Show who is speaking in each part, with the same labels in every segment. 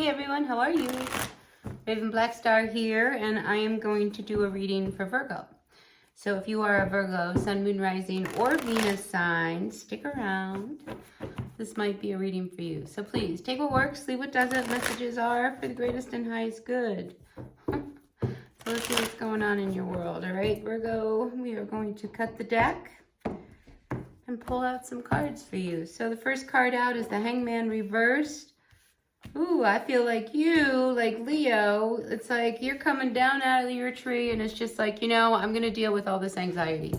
Speaker 1: Hey everyone, how are you? Raven Black Star here, and I am going to do a reading for Virgo. So if you are a Virgo, Sun, Moon, Rising, or Venus sign, stick around. This might be a reading for you. So please, take what works, leave what doesn't. Messages are for the greatest and highest good. So let's see what's going on in your world, all right, Virgo? We are going to cut the deck and pull out some cards for you. So the first card out is the Hangman reversed. Ooh, I feel like you, like Leo, it's like you're coming down out of your tree and it's just like, I'm going to deal with all this anxiety.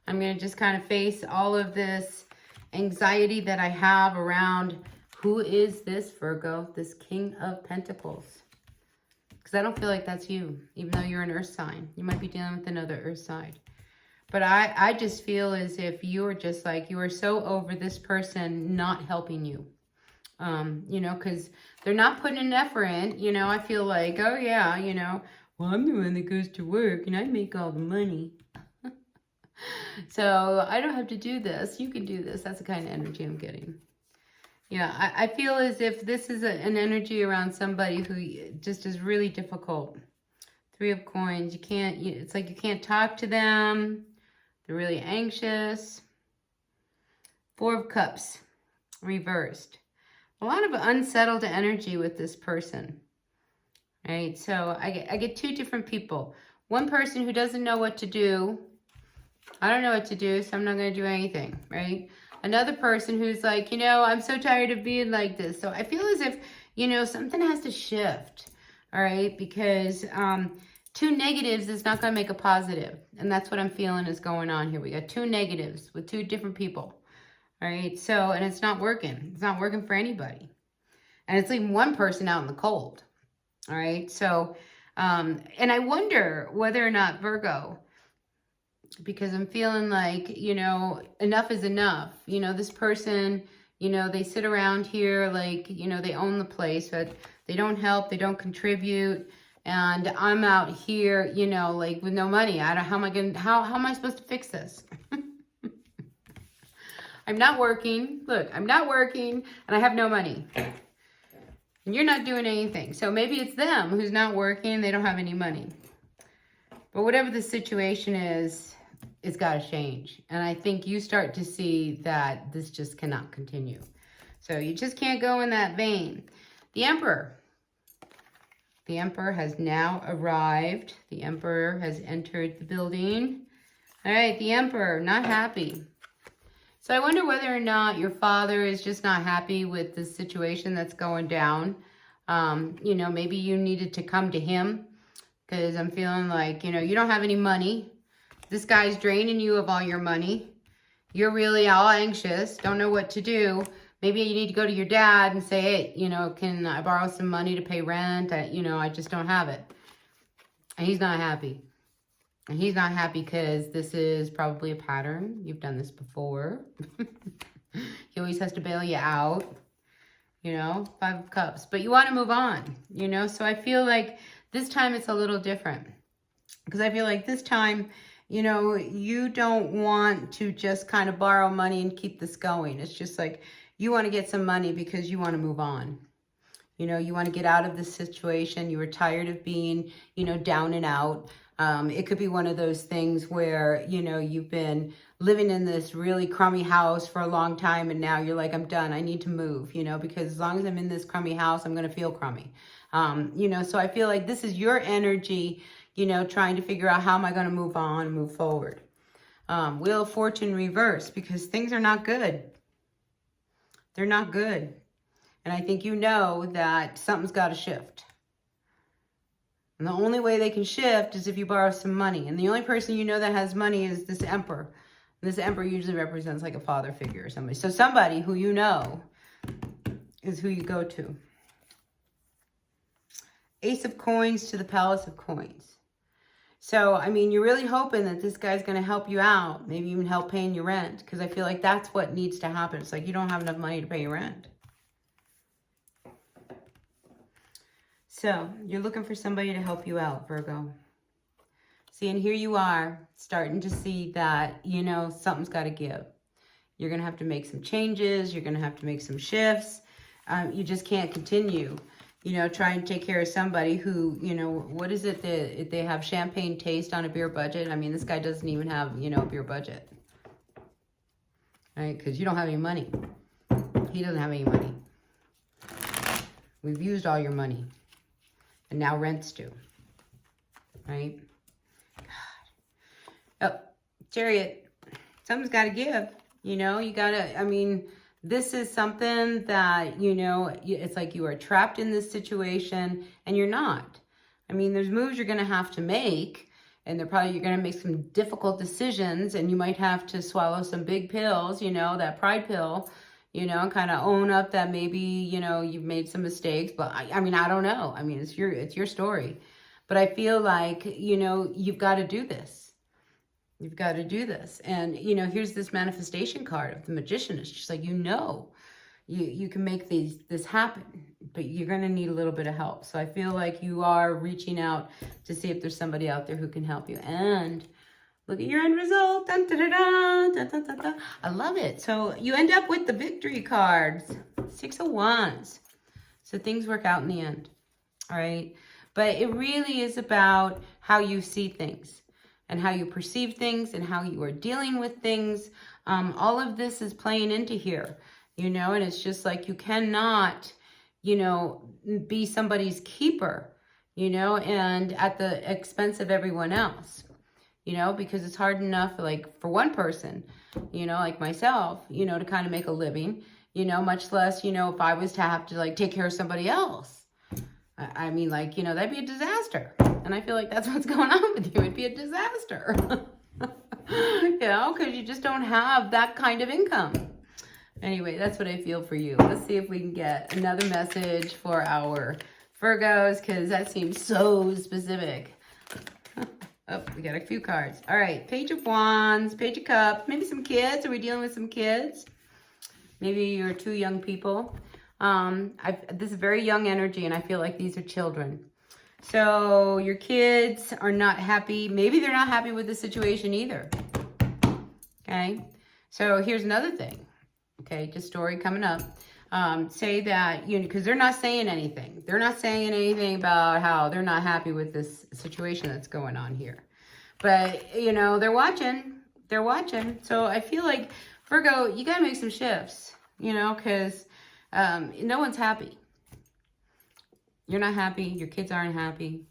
Speaker 1: I'm going to just kind of face all of this anxiety that I have around who is this Virgo, this King of Pentacles. Because I don't feel like that's you, even though you're an earth sign. You might be dealing with another earth side. But I just feel as if you're just like, you are so over this person not helping you. Because they're not putting an effort in, I feel like, oh yeah, well, I'm the one that goes to work and I make all the money. So I don't have to do this. You can do this. That's the kind of energy I'm getting. Yeah, I feel as if this is an energy around somebody who just is really difficult. Three of Coins. It's like you can't talk to them. They're really anxious. Four of Cups, reversed. A lot of unsettled energy with this person, right? So I get two different people. One person who doesn't know what to do. I don't know what to do, so I'm not going to do anything, right? Another person who's like, I'm so tired of being like this. So I feel as if, something has to shift, all right? Because two negatives is not going to make a positive. And that's what I'm feeling is going on here. We got two negatives with two different people. All right, so, and it's not working. It's not working for anybody. And it's leaving one person out in the cold. All right, so, and I wonder whether or not Virgo, because I'm feeling like, enough is enough. This person, they sit around here like, they own the place, but they don't help, they don't contribute. And I'm out here, like with no money. How am I supposed to fix this? I'm not working. Look, I'm not working and I have no money. And you're not doing anything. So maybe it's them who's not working. They don't have any money. But whatever the situation is, it's got to change. And I think you start to see that this just cannot continue. So you just can't go in that vein. The Emperor. The Emperor has now arrived. The Emperor has entered the building. All right, the Emperor, not happy. So I wonder whether or not your father is just not happy with the situation that's going down. Maybe you needed to come to him because I'm feeling like, you don't have any money. This guy's draining you of all your money. You're really all anxious, don't know what to do. Maybe you need to go to your dad and say, hey, can I borrow some money to pay rent? I just don't have it. And he's not happy. And he's not happy because this is probably a pattern. You've done this before. He always has to bail you out. Five of Cups. But you want to move on, So I feel like this time it's a little different. Because I feel like this time, you don't want to just kind of borrow money and keep this going. It's just like you want to get some money because you want to move on. You want to get out of this situation. You were tired of being, down and out. It could be one of those things where, you've been living in this really crummy house for a long time and now you're like, I'm done. I need to move, because as long as I'm in this crummy house, I'm going to feel crummy. So I feel like this is your energy, trying to figure out how am I going to move on, move forward. Wheel of Fortune reverse because things are not good. They're not good. And I think that something's got to shift. And the only way they can shift is if you borrow some money. And the only person that has money is this Emperor. And this Emperor usually represents like a father figure or somebody. So somebody who is who you go to. Ace of Coins to the Palace of Coins. So, you're really hoping that this guy's going to help you out. Maybe even help paying your rent. Because I feel like that's what needs to happen. It's like you don't have enough money to pay your rent. So, you're looking for somebody to help you out, Virgo. See, and here you are, starting to see that, something's got to give. You're going to have to make some changes. You're going to have to make some shifts. You just can't continue. you know, try and take care of somebody who, you know, what is it that they have champagne taste on a beer budget? I mean, this guy doesn't even have, you know, a beer budget. Right? Because you don't have any money. He doesn't have any money. We've used all your money. And now rent's due. Right? God. Oh, Chariot. Something's got to give. You know, you got to, I mean, this is something that, you know, it's like you are trapped in this situation and you're not. I mean, there's moves you're going to have to make, and you're going to make some difficult decisions, and you might have to swallow some big pills, you know, that pride pill, you know, kind of own up that maybe, you know, you've made some mistakes. But I mean, I don't know. I mean, it's your story. But I feel like, you know, you've got to do this. You've got to do this. And, you know, here's this manifestation card of the Magician. It's just like, you know, you can make this happen, but you're going to need a little bit of help. So I feel like you are reaching out to see if there's somebody out there who can help you. And look at your end result. Dun, dun, dun, dun, dun, dun, dun, dun. I love it. So you end up with the victory cards. 6 of Wands. So things work out in the end. All right. But it really is about how you see things, and how you perceive things, and how you are dealing with things. All of this is playing into here, you know, and it's just like you cannot, you know, be somebody's keeper, you know, and at the expense of everyone else, you know, because it's hard enough, like, for one person, you know, like myself, you know, to kind of make a living, you know, much less, you know, if I was to have to, like, take care of somebody else. I mean, like, you know, that'd be a disaster. And I feel like that's what's going on with you. It'd be a disaster. You know, because you just don't have that kind of income. Anyway, that's what I feel for you. Let's see if we can get another message for our Virgos, because that seems so specific. Oh, we got a few cards. All right, Page of Wands, Page of Cups, maybe some kids. Are we dealing with some kids? Maybe you're 2 young people. This is very young energy, and I feel like these are children. So your kids are not happy. Maybe they're not happy with the situation either. Okay. So here's another thing. Okay. Just story coming up. Say that, you know, because they're not saying anything. They're not saying anything about how they're not happy with this situation that's going on here. But, you know, they're watching. They're watching. So I feel like, Virgo, you got to make some shifts, you know, because no one's happy. You're not happy. Your kids aren't happy.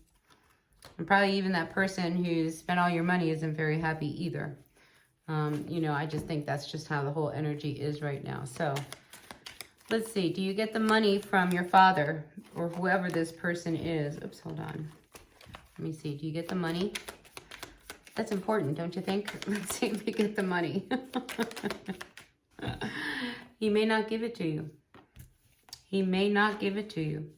Speaker 1: And probably even that person who's spent all your money isn't very happy either. You know, I just think that's just how the whole energy is right now. So let's see. Do you get the money from your father or whoever this person is? Oops, hold on. Let me see. Do you get the money? That's important, don't you think? Let's see if you get the money. He may not give it to you. He may not give it to you.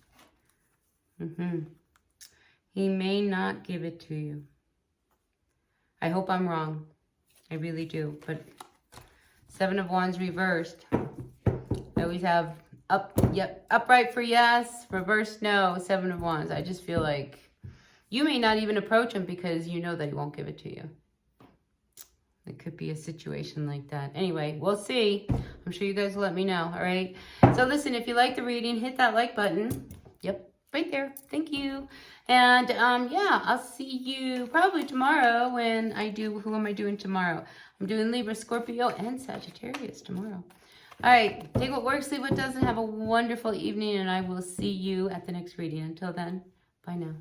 Speaker 1: He may not give it to you. I hope I'm wrong. I really do. But 7 of Wands reversed. I always have upright for yes, reversed no, 7 of Wands. I just feel like you may not even approach him because you know that he won't give it to you. It could be a situation like that. Anyway, we'll see. I'm sure you guys will let me know, all right? So listen, if you like the reading, hit that like button. Yep, right there. Thank you. And yeah, I'll see you probably tomorrow when I do, who am I doing tomorrow? I'm doing Libra, Scorpio, and Sagittarius tomorrow. All right, take what works, leave what doesn't. Have a wonderful evening, and I will see you at the next reading. Until then, bye now.